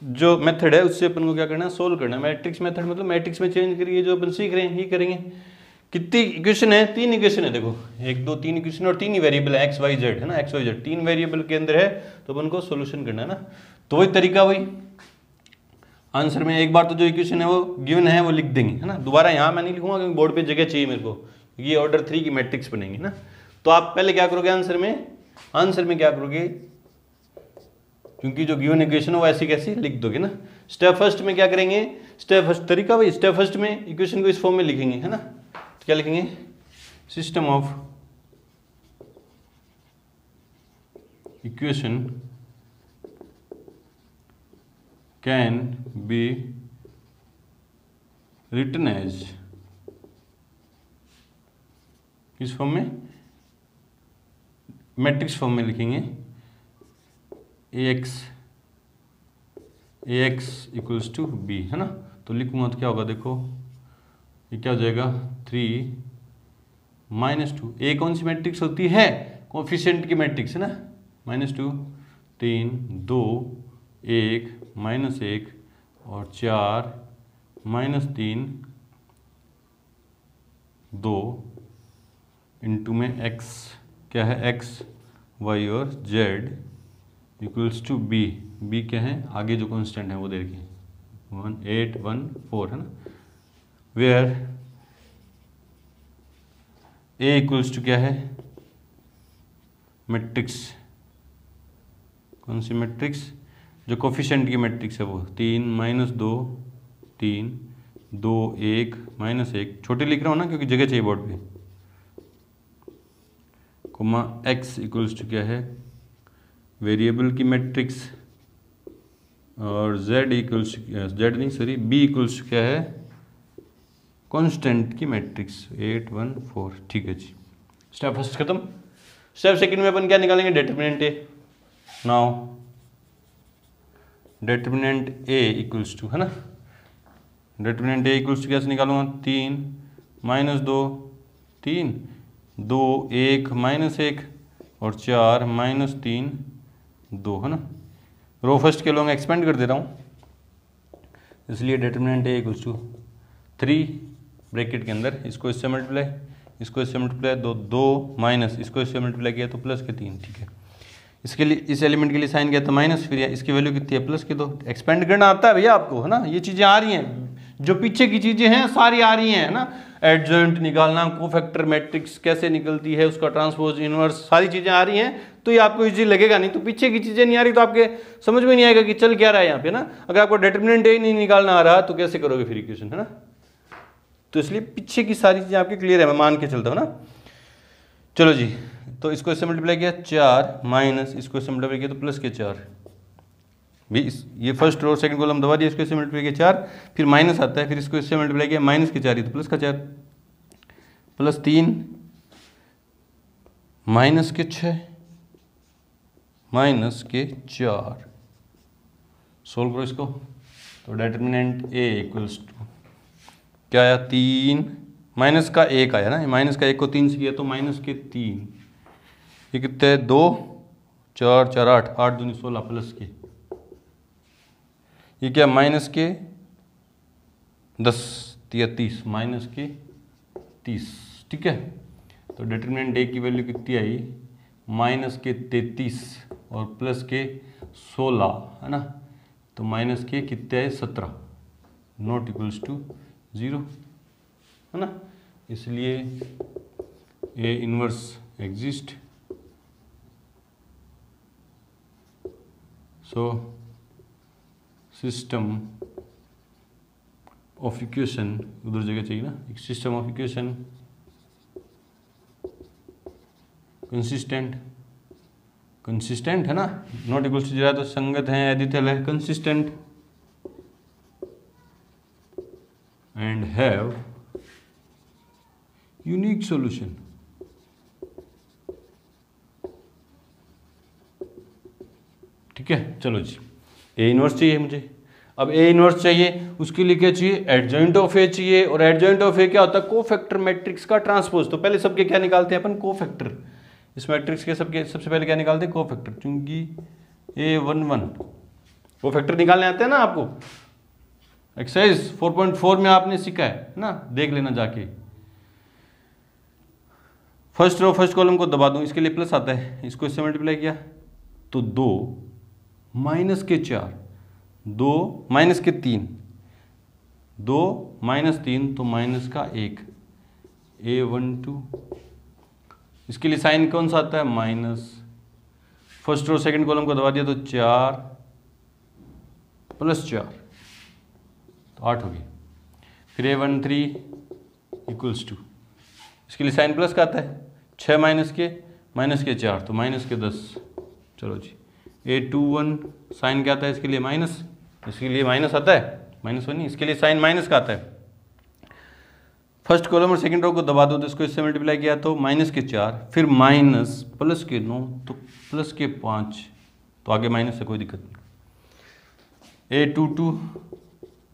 जो मेथड है उससे अपन को क्या करना है, सोल्व करना है। मैट्रिक्स मेथड मतलब मैट्रिक्स में चेंज करिए, जो अपन सीख रहे हैं ये करेंगे। कितनी इक्वेशन है, 3 इक्वेशन है। देखो 1 2 3 इक्वेशन और 3 ही वेरिएबल है, एक्स वाई जेड, है ना। एक्स वाई जेड 3 वेरिएबल के अंदर है, तो अपन को सोल्यूशन करना है ना। तो वही तरीका, वही आंसर में एक बार तो जो इक्वेशन है वो गिवन है वो लिख देंगे, है ना। दोबारा यहाँ मैं नहीं लिखूंगा क्योंकि बोर्ड पे जगह चाहिए मेरे को, ये ऑर्डर 3 की मैट्रिक्स बनेंगे ना। तो आप पहले क्या करोगे, आंसर में क्या करोगे, क्योंकि जो गिवन इक्वेशन है वो ऐसी कैसी लिख दोगे ना। स्टेप फर्स्ट में क्या करेंगे, स्टेप फर्स्ट तरीका भाई, स्टेप फर्स्ट में इक्वेशन को इस फॉर्म में लिखेंगे, है ना। तो क्या लिखेंगे, system of equation can be written as, किस फॉर्म में, मैट्रिक्स फॉर्म में लिखेंगे, ax इक्वल्स टू बी, है ना। तो लिखूंगा तो क्या होगा, देखो ये क्या हो जाएगा, 3 -2, ए कौन सी मैट्रिक्स होती है, कोफिशिएंट की मैट्रिक्स, है ना। -2 3 2 1 -1 और 4 -3 2 इंटू में x क्या है, x y और z equals to B, B क्या है, आगे जो कांस्टेंट है वो दे रखी 1 8 1 4, है ना। वेयर a इक्वल्स टू क्या है, मैट्रिक्स, कौन सी मैट्रिक्स, जो कोफिशिएंट की मैट्रिक्स है वो 3 -2 3 2 1 -1, छोटे लिख रहा हूँ ना क्योंकि जगह चाहिए बोर्ड पे, कोमा x इक्वल्स टू क्या है, वेरिएबल की मैट्रिक्स, और z इक्वल्स, z नहीं सॉरी, b इक्वल्स क्या है, कांस्टेंट की मैट्रिक्स 8 1 4, ठीक है जी। स्टेप फर्स्ट खत्म। स्टेप सेकंड में अपन क्या निकालेंगे, determinant a। Now determinant a equals to, है ना, डिटरमिनेंट a इक्वल्स टू कैसे निकालूंगा, 3 -2 3 2 1 -1 और 4 -3 2, है ना। रो फर्स्ट के लॉन्ग एक्सपेंड कर दे रहा हूँ, इसलिए determinant a equals to 3 bracket के अंदर, इसको इससे मल्टीप्लाई, इसको इससे मल्टीप्लाई, 2 माइनस, इसको इससे मल्टीप्लाई किया तो प्लस के 3, ठीक है। इसके लिए, इस एलिमेंट के लिए साइन किया तो माइनस, फिर इसकी वैल्यू कितनी है, प्लस के 2। एक्सपेंड करना आता है भैया आपको, है ना, ये चीज़ें आ रही हैं, जो पीछे की चीज़ें हैं सारी आ रही हैं, है ना। एडजॉइंट निकालना, कोफैक्टर मैट्रिक्स कैसे निकलती है, उसका ट्रांसपोज इनवर्स, सारी चीज़ें आ रही हैं, तो ये आपको इजी लगेगा। नहीं तो पीछे की चीज़ें नहीं आ रही तो आपके समझ में नहीं आएगा कि चल क्या रहा है यहाँ पे ना। अगर आपको डिटरमिनेंट ही नहीं निकालना आ रहा तो कैसे करोगे फिर इक्वेशन, है ना। तो इसलिए पीछे की सारी चीज़ें आपकी क्लियर है, मैं मान के चलता हूँ ना। चलो जी, तो इसको इससे मल्टीप्लाई किया 4 माइनस, इसको इससे मल्टीप्लाई किया तो प्लस के 4 भी, ये फर्स्ट और सेकंड कॉलम दबा दिया, इसको इससे मल्टीप्लाई किया 4, फिर माइनस आता है, फिर इसको इससे मल्टीप्लाई किया माइनस के 4 तो प्लस का 4, प्लस 3 माइनस के 6 माइनस के 4, सोल्व करो इसको। तो डिटरमिनेंट a इक्वल्स टू क्या आया, 3 माइनस का 1 आया ना, माइनस का 1 को 3 से किया तो माइनस के 3, ये कितने है, 2 4 4 8 8 दूनी 16 प्लस के, ये क्या, माइनस के 10 30 माइनस के 30, ठीक है। तो डिटरमिनेंट a की वैल्यू कितनी आई, माइनस के 33 और प्लस के 16, है ना। तो माइनस के कितने आए, 17, नॉट इक्वल्स टू 0, है ना। इसलिए a inverse exist, so system of equation, उधर जगह चाहिए ना, एक system of equation consistent, consistent है ना, नॉट इक्वल टू 0 तो संगत है, एडिथल है, consistent and have unique solution. ठीक है, चलो जी, ए इनवर्स चाहिए मुझे। अब ए इनवर्स चाहिए, उसके लिए क्या चाहिए, एडजॉइंट ऑफ ए चाहिए। और एडजॉइंट ऑफ ए क्या होता है, कोफैक्टर मैट्रिक्स का ट्रांसपोज। तो पहले सबके क्या निकालते हैं अपन, कोफैक्टर। इस मैट्रिक्स के सबके सबसे पहले क्या निकालते हैं, कोफैक्टर, क्योंकि A11 कोफैक्टर निकालने आते हैं ना आपको, एक्सरसाइज 4.4 में आपने सीखा है ना, देख लेना जाके। फर्स्ट रो फर्स्ट कॉलम को दबा दूं, इसके लिए प्लस आता है, इसको इससे मल्टीप्लाई किया तो 2 माइनस के 4, 2 माइनस के 3, 2 माइनस 3 तो माइनस का 1, A12। इसके लिए साइन कौन सा आता है, minus. First row second column को दबा दिया तो 4 + 4 तो 8 होगी। फिर A13 = 2, इसके लिए साइन प्लस का आता है, 6 माइनस के 4 तो -10। चलो जी, A21 साइन क्या आता है इसके लिए माइनस, इसके लिए माइनस आता है, -1 नहीं, इसके लिए साइन माइनस का आता है। फर्स्ट कॉलम और सेकंड रो को दबा दो तो इसको इससे मल्टीप्लाई किया तो -4, फिर माइनस +9 तो +5, तो आगे माइनस से कोई दिक्कत नहीं। A22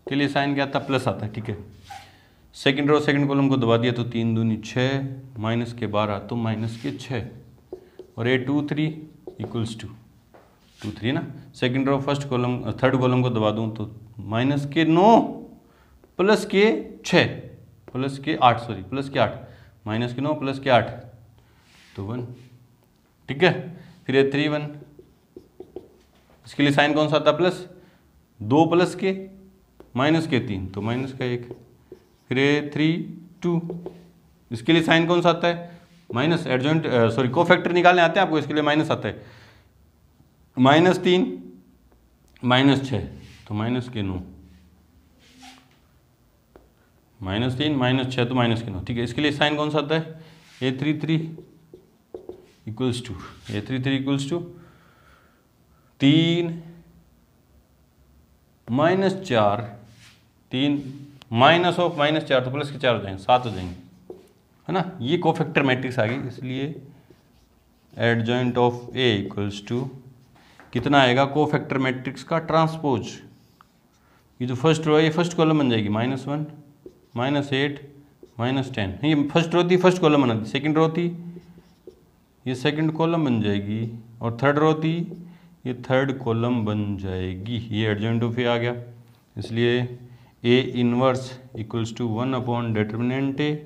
के लिए साइन क्या आता है, प्लस आता है, ठीक है। सेकंड रो सेकंड कॉलम को दबा दिया तो 3 दूनी 6, -12 तो -6, और A23 = 23 ना। Second row first column third column को दबा दूं तो -9 +8 सॉरी +8 -9 +8 तो 1, ठीक है। फिर A31 इसके लिए साइन कौन सा आता है, प्लस, 2 + -3 तो -1। फिर A32 इसके लिए साइन कौन सा आता है, माइनस, एडजॉइंट सॉरी कोफैक्टर निकालने आते हैं आपको, इसके लिए माइनस आता है, -3 -6 तो -9, -3 -6 तो -9, ठीक है। इसके लिए साइन कौन सा आता है, A33 = 3 -4, 3 माइनस ऑफ -4 तो +4 हो जाएंगे, 7 हो जाएंगे, है ना। ये कोफैक्टर मैट्रिक्स आ गई, इसलिए एडजॉइंट ऑफ A = कितना आएगा, कोफैक्टर मैट्रिक्स का ट्रांसपोज। ये जो फर्स्ट रो है ये फर्स्ट कॉलम बन जाएगी, -1 -8 -10, ये फर्स्ट रो थी, फर्स्ट कॉलम बना दी, सेकंड रो थी, ये सेकंड कॉलम बन जाएगी, और थर्ड रो थी, ये थर्ड कॉलम बन जाएगी। ये एडजॉइंट ऑफ A आ गया, इसलिए A inverse = 1/det A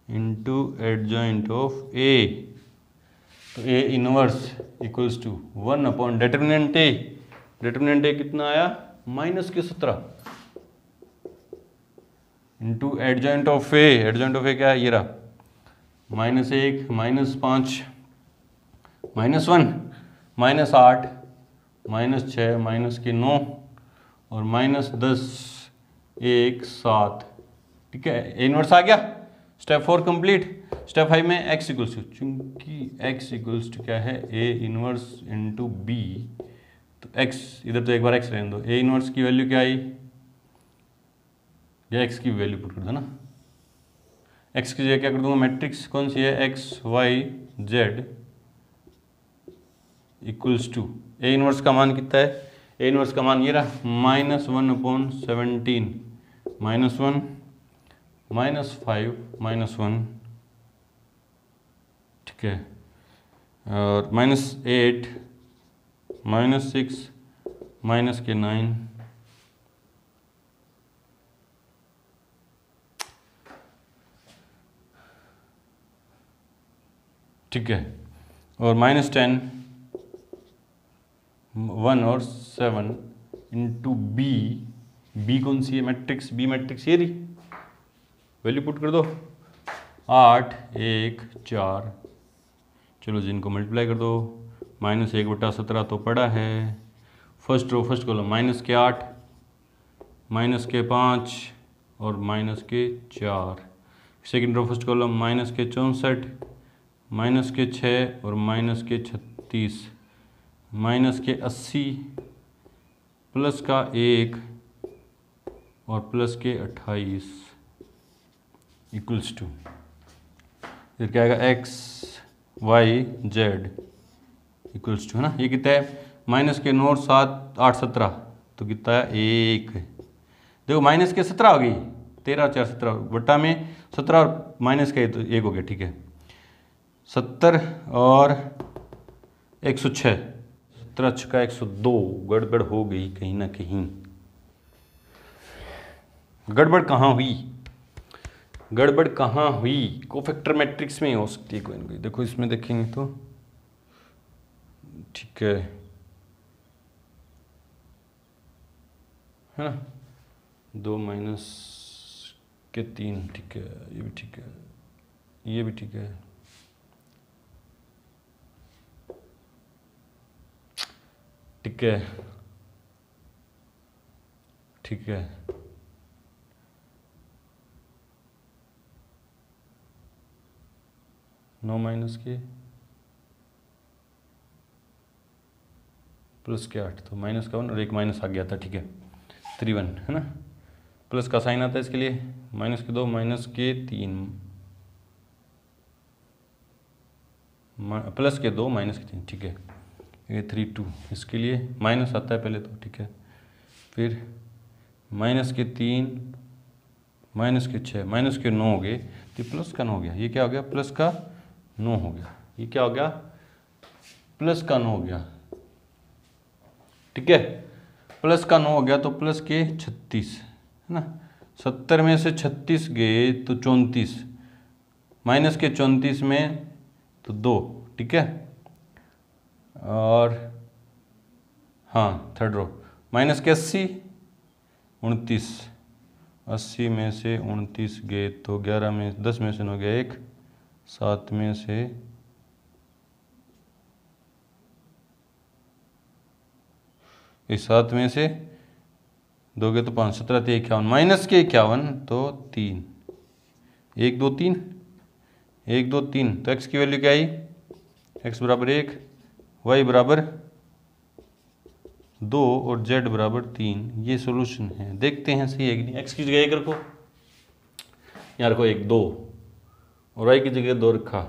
into adjoint of A। तो A inverse = 1/det A। Determinant A कितना आया, -17 into adjoint of A। Adjoint of A क्या है, ये रहा, -1 -5 -1 -8 -6 -9 और -10 1 7, ठीक है। A इनवर्स आ गया। Step 4 complete. स्टेप 5 में x = चूंकि x = क्या है, A इनवर्स इंटू B, तो x इधर तो एक बार x रहने दो। A इनवर्स की वैल्यू क्या आई, या x की वैल्यू पुट कर दो ना, x की जगह क्या कर दूंगा, मैट्रिक्स कौन सी है, x y z = A inverse का मान कितना है, A इनवर्स का मान ये रहा, -1/17 -1 -5 -1, ठीक है, और -8 -6 -9, ठीक है, और -10 1 और 7 इंटू बी कौन सी है, मैट्रिक्स B मैट्रिक्स ये रही, वैल्यू पुट कर दो, 8 1 4, चलो जी इनको मल्टीप्लाई कर दो, -1/17 तो पड़ा है। फर्स्ट रो फर्स्ट कॉलम -8 -5 और -4, सेकंड रो फर्स्ट कॉलम -64 -6 और -36 -80 +1 और +28 = फिर क्या आएगा, x y z = है ना। ये कितना है, -9 7 8 17 तो कितना है 1, देखो -17 हो गई, 13 4 17 बट्टा में 17 और माइनस का तो 1 हो गया, ठीक है। 70 और 106, 17 का 102, गड़बड़ हो गई कहीं ना कहीं। गड़बड़ कहाँ हुई, गड़बड़ कहाँ हुई, कोफैक्टर मैट्रिक्स में ही हो सकती है कोई ना कोई। देखो इसमें देखेंगे तो ठीक है ना, 2 - 3, ठीक है, ये भी ठीक है, ये भी ठीक है, ठीक है, ठीक है, नौ माइनस के प्लस के 8, तो माइनस का 1 और एक माइनस आ गया था, ठीक है, 3 1 है ना। प्लस का साइन आता है इसके लिए, माइनस के 2 माइनस के 3 प्लस के 2 माइनस के 3, ठीक है, ये 3 2, इसके लिए माइनस आता है पहले तो, ठीक है, फिर माइनस के 3 माइनस के 6 माइनस के 9 हो गए, तो प्लस का 9 हो गया, ये क्या हो गया, प्लस का 9 हो गया, ये क्या हो गया, प्लस का 9 हो गया, ठीक है, प्लस का 9 हो गया, तो प्लस के 36 है ना, 70 में से 36 गए तो 34, माइनस के 34 में तो 2, ठीक है, और हाँ थर्ड रो, माइनस के 80 29, 80 में से 29 गए तो 11 में 10 में से 9 गया 1, 7 में से 7 में से 2 गए तो 5, 17 थे 51, माइनस के 51 तो 3, 1 2 3 1 2 3, तो x की वैल्यू क्या आई, x बराबर 1, y बराबर 2 और z बराबर 3, ये सोल्यूशन है। देखते हैं सही है कि नहीं। x की जगह 1 रखो, यहाँ रखो 1 2 और y की जगह 2 रखा,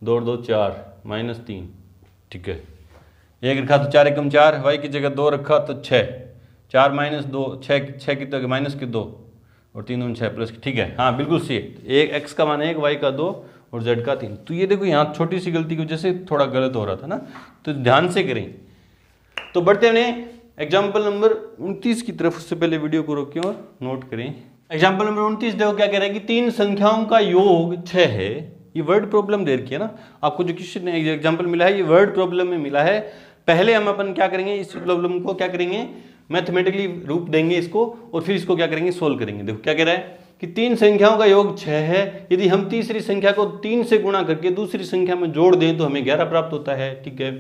2 और 2 4 माइनस 3, ठीक है, 1 रखा तो 4 एकम 4, y की जगह 2 रखा तो 6, 4 माइनस 2 6 की तो माइनस के 2 और 3 दूनी 6 प्लस, ठीक है, हाँ बिल्कुल सही है, एक x का मान 1, y का 2 और z का 3। तो ये देखो यहाँ छोटी सी गलती की वजह से थोड़ा गलत हो रहा था ना, तो ध्यान से करें। तो बढ़ते हैं एग्जाम्पल नंबर 29 की तरफ, उससे पहले वीडियो को रोकें और नोट करें। एग्जाम्पल नंबर 29 देखो क्या कह रहा है कि 3 संख्याओं का योग 6 है। ये वर्ड प्रॉब्लम दे रखी है ना आपको, जो क्वेश्चन एग्जाम्पल मिला है ये वर्ड प्रॉब्लम में मिला है। पहले हम अपन क्या करेंगे, इस प्रॉब्लम को क्या करेंगे, मैथमेटिकली रूप देंगे इसको और फिर इसको क्या करेंगे, सोल्व करेंगे। देखो क्या कह रहा है कि 3 संख्याओं का योग 6 है, यदि हम तीसरी संख्या को 3 से गुणा करके दूसरी संख्या में जोड़ दें तो हमें 11 प्राप्त होता है, ठीक है।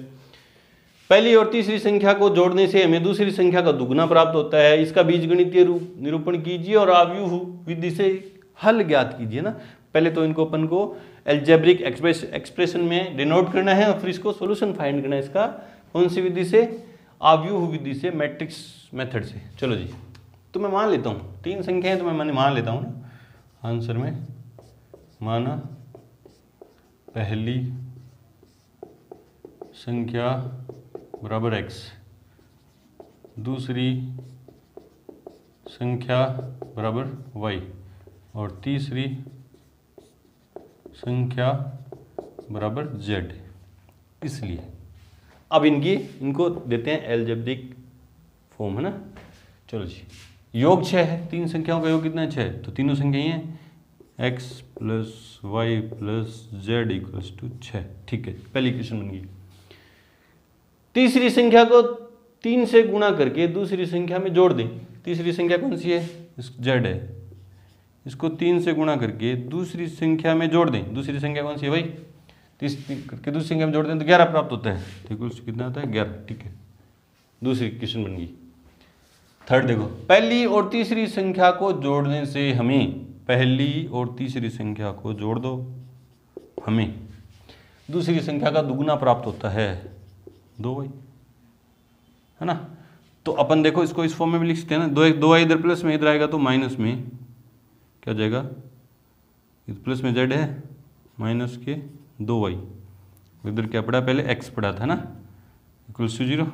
पहली और तीसरी संख्या को जोड़ने से हमें दूसरी संख्या का दुगुना प्राप्त होता है। इसका बीजगणितीय रूप निरूपण कीजिए और आव्यूह विधि से हल ज्ञात कीजिए ना। पहले तो इनको अपन को एल्जेब्रिक एक्सप्रेशन में डिनोट करना है और फिर इसको सॉल्यूशन फाइंड करना है इसका, कौन सी विधि से, आव्यूह विधि से, मैट्रिक्स मेथड से। चलो जी, तो मैं मान लेता हूँ 3 संख्याएं, तो मैं मान लेता हूँ ना आंसर में, माना पहली संख्या बराबर x, दूसरी संख्या बराबर y और तीसरी संख्या बराबर z। इसलिए अब इनको देते हैं एल्जेब्रिक फॉर्म, है ना। चलो जी, योग 6 है, 3 संख्याओं का योग कितना है 6, तो तीनों संख्याएं हैं x plus Y plus Z equals to 6, ठीक है, पहली इक्वेशन बन गई। तीसरी संख्या को 3 से गुणा करके दूसरी संख्या में जोड़ दें। तीसरी संख्या कौन सी है, जेड है, इसको 3 से गुणा करके दूसरी संख्या में जोड़ दें। दूसरी संख्या कौन सी है भाई, 30 करके दूसरी संख्या में जोड़ दें तो 11 प्राप्त होता है, ठीक है, कितना आता है 11, ठीक है, दूसरी इक्वेशन बन गई। थर्ड देखो, पहली और तीसरी संख्या को जोड़ने से हमें, पहली और तीसरी संख्या को जोड़ दो, हमें दूसरी संख्या का दुगुना प्राप्त होता है 2 भाई, है ना। तो अपन देखो इसको इस फॉर्म में भी लिख सकते हैं ना, 2 इधर प्लस में, इधर आएगा तो माइनस में क्या जाएगा, प्लस में जेड है माइनस के 2y, इधर क्या पड़ा पहले x पड़ा था ना, इक्वल्स टू 0,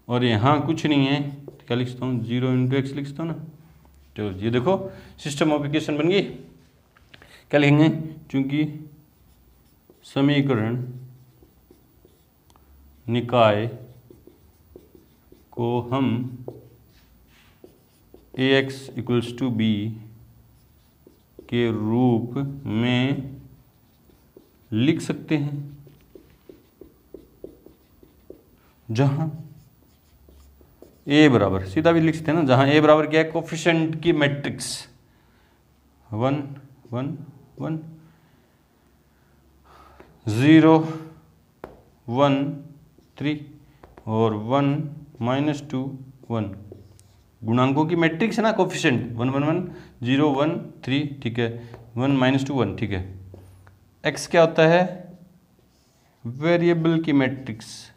और यहाँ कुछ नहीं है तो क्या लिखता हूँ 0 इंटू एक्स लिखता हूँ ना। चलो ये देखो सिस्टम ऑफ इक्वेशन बन गई। क्या लिखेंगे, चूंकि समीकरण निकाय को हम ax इक्वल्स टू b के रूप में लिख सकते हैं, जहां a बराबर, सीधा भी लिख सकते हैं ना, जहां a बराबर क्या है, कोफिशिएंट की मैट्रिक्स 1 1 1 0 1 3 और 1 -2 1 गुणांकों की मैट्रिक्स है ना, कोफिशिएंट 1 1 1 0 1 3, ठीक है, 1 -2 1, ठीक है। x क्या होता है, वेरिएबल की मैट्रिक्स,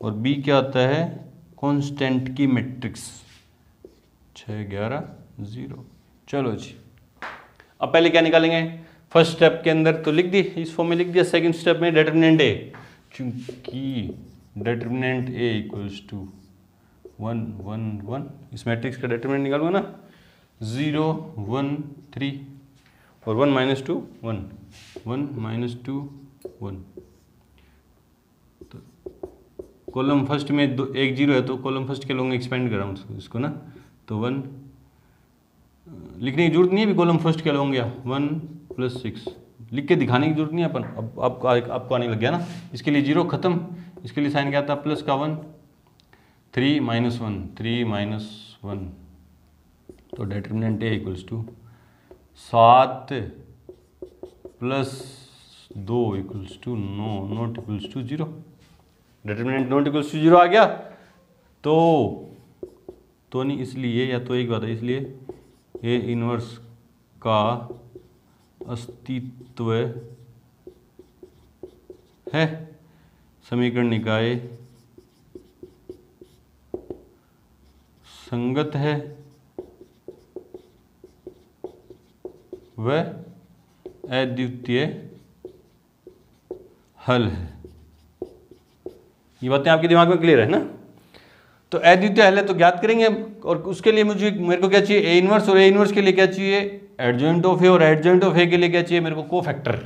और b क्या होता है, कांस्टेंट की मैट्रिक्स। 6 11 0। चलो जी, अब पहले क्या निकालेंगे, फर्स्ट स्टेप के अंदर तो लिख दी, इस फॉर्म में लिख दिया। सेकंड स्टेप में डिटरमिनेंट a, क्योंकि डिटरमिनेंट a इक्वल्स टू 1 1 1, इस मैट्रिक्स का डिटरमिनेंट निकालूंगा ना, 0 1 3 और 1 -2 1 1 -2 1। तो कॉलम फर्स्ट में 1 0 है, तो कॉलम फर्स्ट के लोग एक्सपेंड कर रहा हूँ इसको ना, तो 1 लिखने की जरूरत नहीं है, भी कॉलम फर्स्ट के लोग गया 1 + 6 लिख के दिखाने की जरूरत नहीं है अपन, अब आपको आने लग गया ना। इसके लिए 0 खत्म, इसके लिए साइन क्या था, प्लस का 1 3 -1 3 -1, तो determinant a equals to 7 + 2 equals to 9 not equals to 0। Determinant not equals to 0 आ गया, तो नहीं, इसलिए या तो एक बात है, इसलिए ए इनवर्स का अस्तित्व है, समीकरण निकाय संगत है, वह अद्वितीय हल है। ये बातें आपके दिमाग में क्लियर है ना। तो अद्वितीय हल है तो ज्ञात करेंगे, और उसके लिए मेरे को क्या चाहिए, ए इनवर्स, और ए इनवर्स के लिए क्या चाहिए, एडजॉइंट ऑफ ए, और एडजॉइंट ऑफ ए के लिए क्या चाहिए मेरे को, कोफैक्टर।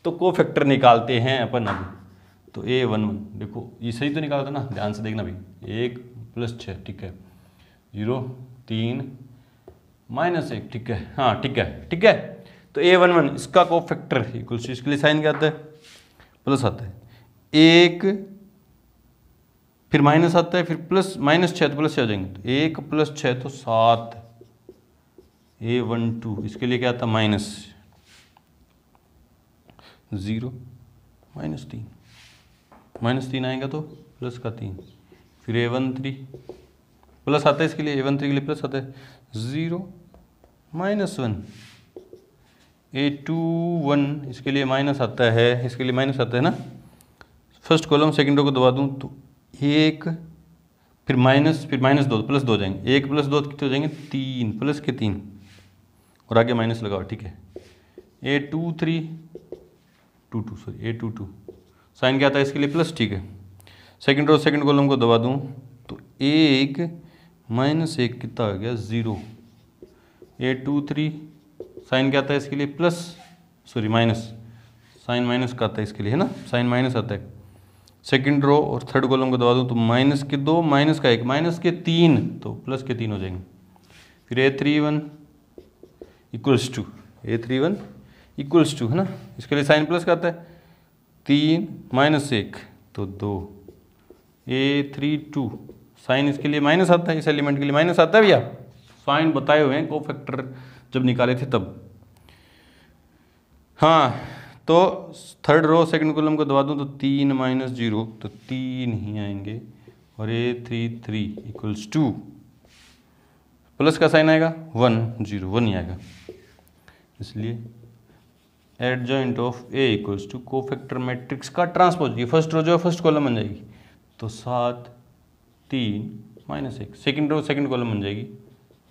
तो कोफैक्टर निकालते हैं अपन अब। तो a1 1, देखो ये सही तो निकाला था ना, ध्यान से देखना भाई, 1 + 6, ठीक है, 0 3 -1, ठीक है, हाँ ठीक है, ठीक है। तो a1 1 इसका कोफैक्टर इक्वल्स, इसके लिए साइन क्या आता है, प्लस आता है, 1 फिर माइनस आता है, फिर प्लस -6 तो प्लस 6 हो जाएंगे, तो 1 + 6 तो 7, a1 2 इसके लिए क्या आता है, -0 -3 आएगा तो प्लस का 3, फिर a1 3 प्लस आता है, इसके लिए a1 3 के लिए प्लस आता है, 0 -1, a2 1 इसके लिए माइनस आता है, इसके लिए माइनस आता है ना। फर्स्ट कॉलम सेकंड रो को दबा दूं तो 1 फिर -2 प्लस 2 हो जाएंगे, 1 + 2 कितने हो जाएंगे, 3 प्लस के 3, और आगे माइनस लगाओ, ठीक है। a2 3 2 2 सॉरी a2 2 साइन क्या आता है, इसके लिए प्लस, ठीक है। सेकंड रो सेकंड कॉलम को दबा दूं तो 1 -1 कितना हो गया, 0, a2 3 साइन क्या आता है, इसके लिए plus, sorry minus, sign minus का आता है इसके लिए, है ना, साइन माइनस आता है। सेकंड रो और थर्ड कॉलम को दबा दूं तो -2 -1 -3 तो प्लस के 3 हो जाएंगे। फिर a31 इक्वल्स टू है ना, इसके लिए साइन प्लस का आता है, 3 -1 तो 2, a32 साइन इसके लिए माइनस आता है, इस एलिमेंट के लिए माइनस आता है भैया, साइन बताए हुए हैं कोफैक्टर जब निकाले थे तब। हाँ, तो थर्ड रो सेकंड कॉलम को दबा दूं तो 3 -0 तो 3 ही आएंगे, और a33 इक्वल्स टू प्लस का साइन आएगा 1 0 1 ही आएगा, इसलिए adjoint of A equals to cofactor matrix का ट्रांसपोज। ये फर्स्ट रो जो है फर्स्ट कॉलम बन जाएगी, तो 7 3 -1, सेकंड रो सेकंड कॉलम बन जाएगी,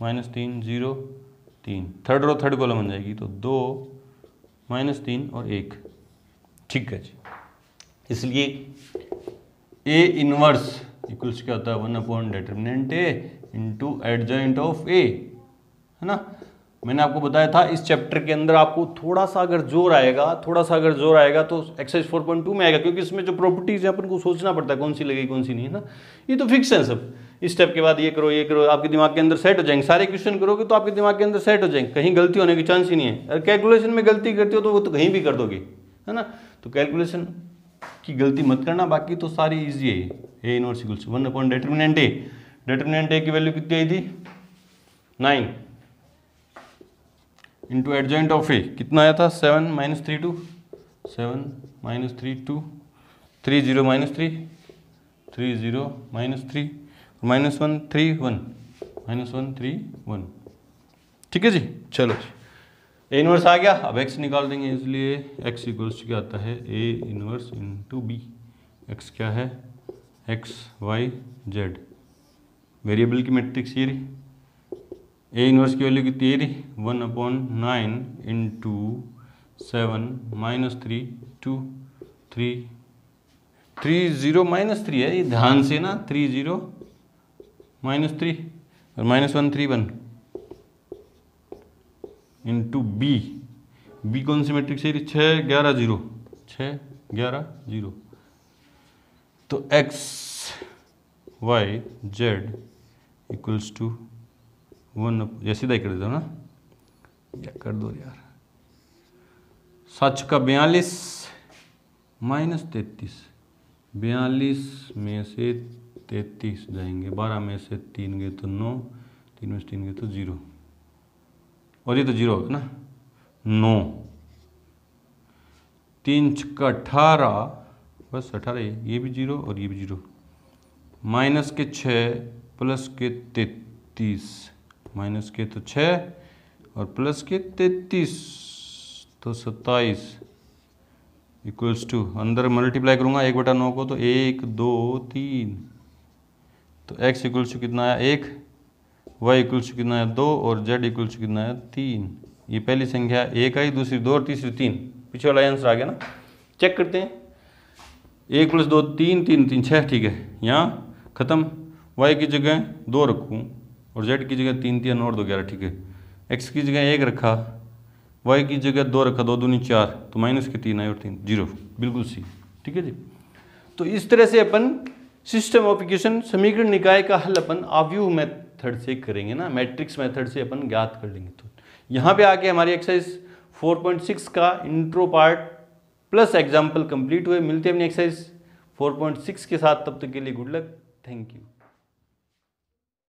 -3 0 3, थर्ड रो थर्ड कॉलम बन जाएगी, तो 2 -3 और 1, ठीक है जी। इसलिए ए इनवर्स इक्वल्स क्या होता है, 1 determinant A into adjoint of A, है ना। मैंने आपको बताया था इस चैप्टर के अंदर आपको थोड़ा सा अगर जोर आएगा तो एक्सरसाइज 4.2 में आएगा, क्योंकि इसमें जो प्रॉपर्टीज है अपन को सोचना पड़ता है कौन सी लगेगी कौन सी नहीं, है ना। ये तो फिक्स है सब, इस स्टेप के बाद ये करो आपके दिमाग के अंदर सेट हो जाएंगे, सारे क्वेश्चन करोगे तो आपके दिमाग के अंदर सेट हो जाएंगे, कहीं गलती होने की चांस ही नहीं है। अगर कैलकुलेशन में गलती करते हो तो वो तो कहीं भी कर दोगे, है ना। तो कैलकुलेशन की गलती मत करना, बाकी तो सारी ईजी है। A inverse equals 1 determinant A की वैल्यू कितनी आई थी, 9 इंटू एडजॉइंट ऑफ ए कितना आया था, 7 -3 2 7 -3 2 3 0 -3 3 0 -3 -1 3 1 -1 3 1। ठीक है जी, चलो जी, ए इनवर्स आ गया। अब एक्स निकाल देंगे, इसलिए एक्स इक्वल्स क्या आता है, A inverse into B. X क्या है, एक्स वाई जेड, वेरिएबल की मैट्रिक्स ये रही। ए इनवर्स की वैल्यू कितनी ये रही, 1/9 इंटू 7 -3 2 3 3 0 -3 है, ये ध्यान से ना, 3 0 -3 और -1 3 1 इंटू बी। बी कौन सी मैट्रिक्स है, 6 11 0 6 11 0। तो X Y Z equals to 1, या सीधा ही कर देता हूँ ना, या कर दो यार। 7 का 42 -33, 42 में से 33 जाएंगे, 12 में से 3 गए तो 9, 3 में से 3 गए तो 0, और ये तो 0 होगा ना, 9 3 छक्का 18, बस 18, ये भी 0 और ये भी 0, माइनस के 6 प्लस के 33, माइनस के तो 6 और प्लस के 33 तो 27 इक्वल्स टू, अंदर मल्टीप्लाई करूंगा 1/9 को तो 1 2 3, तो x इक्वल्स टू कितना आया 1, y इक्वल्स टू कितना आया 2 और z इक्वल्स टू कितना आया 3। ये पहली संख्या 1 आई, दूसरी 2 और तीसरी 3, पीछे वाला आंसर आ गया ना। चेक करते हैं, 1 + 2 3 3 3 6, ठीक है, यहाँ खत्म। y की जगह 2 रखूँ और z की जगह 3 3 और 2 11, ठीक है। x की जगह 1 रखा, y की जगह 2 रखा, 2 दूनी 4, तो माइनस के 3 आए और 3 0, बिल्कुल सी, ठीक है जी। तो इस तरह से अपन सिस्टम ऑफ इक्वेशन, समीकरण निकाय का हल अपन आव्यूह मेथड से करेंगे ना, मैट्रिक्स मेथड से अपन ज्ञात कर लेंगे। तो यहाँ पे आके हमारी एक्सरसाइज 4.6 का intro part plus example complete हुए। मिलते हैं अपनी एक्सरसाइज 4.6 के साथ, तब तक के लिए गुड लक, थैंक यू।